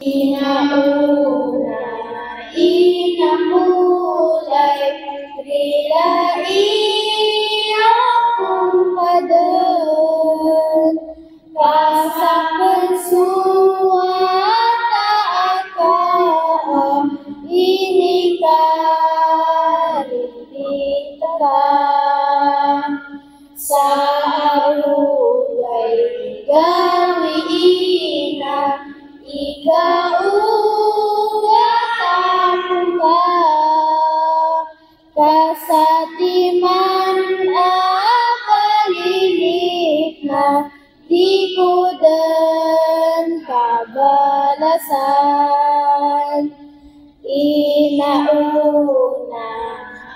Inauna, inakulay, rilai akong padan, kasakan suwata akaam, inikaritika, sa arugay gawiina, ikaw gatapong ka, kasatiman akalilit na, di ko dan kabalasan. Inauna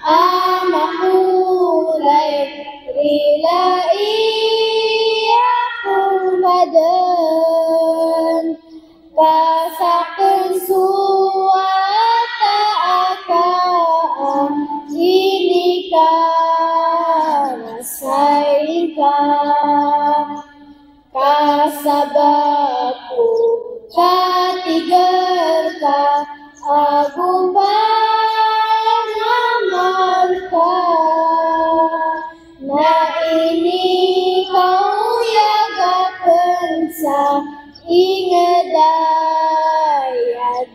ang makulay, rilai akong badan, kasakan suwata akaam, inikarasain ka, kasabaku katigar ka, agupan amal ka, na inikaw yagakan sa ingadaya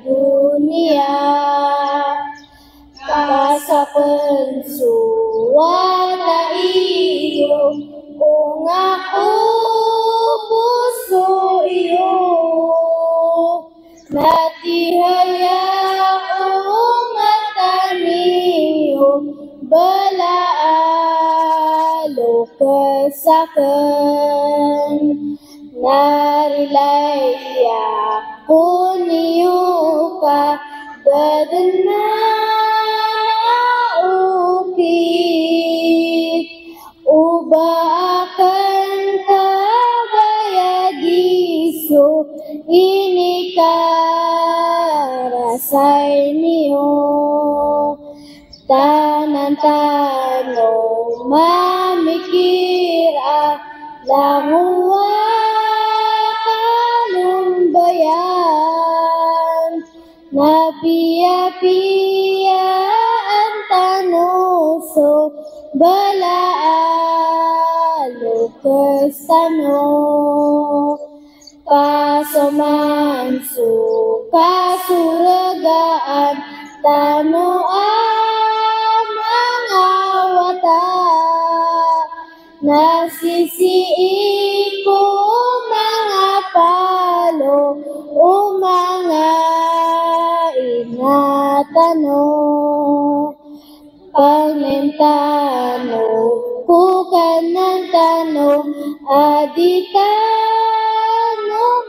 dunia, kasakan suwata iyo, kung ako puso iyo, natihaya umataniyo, balaalo kasakan, narilaya kuniyo ka, dadana ukit, uba akan kabayadiso, inikarasay niyo, tanan-tanong mamikir languwa kalumbayan, napiya-piya ang tanoso, balaalo kasano, kasamanso kasuragaan, tanoan mga wata, nasisii ko mga palo, o mga inatano, pangmentano, kukan ng tanong, aditano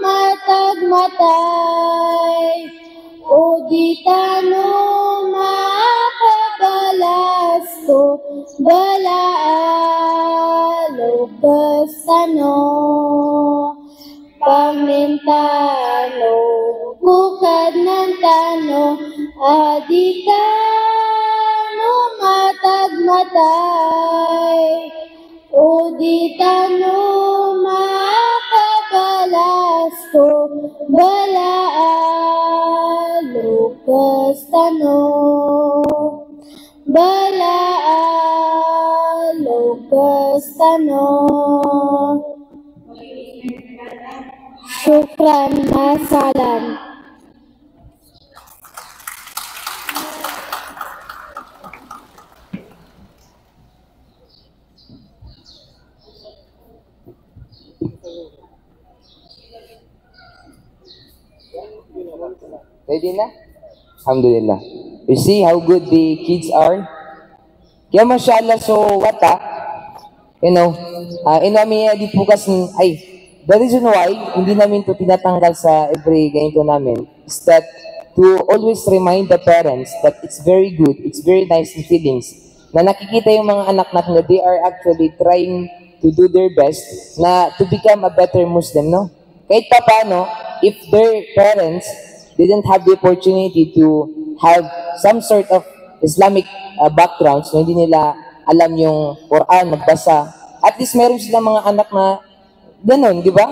matagmatay, o ditano makabalasto, balaalo kasano, pangmentano, kukan ng tanong, aditano matagmatay, o ditano makabalasto, balaalo kasano, balaalo kasano. Syukran masalam. Ready na? Alhamdulillah. You see how good the kids are? Kaya mashallah, so what inami di pukas ay, the reason why hindi namin to tinatanggal sa every ganito namin is that to always remind the parents that it's very good, it's very nice in feelings na nakikita yung mga anak natin na they are actually trying to do their best na to become a better Muslim, no? Kahit pa paano, if their parents didn't have the opportunity to have some sort of Islamic backgrounds, no, hindi nila alam yung Quran, magbasa, at least meron silang mga anak na ganun, di ba?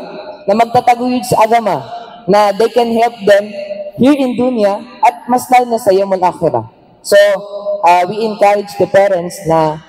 Na magtataguyod sa agama, na they can help them here in dunya at mas lalo na sa yawmul akhirah. So, we encourage the parents na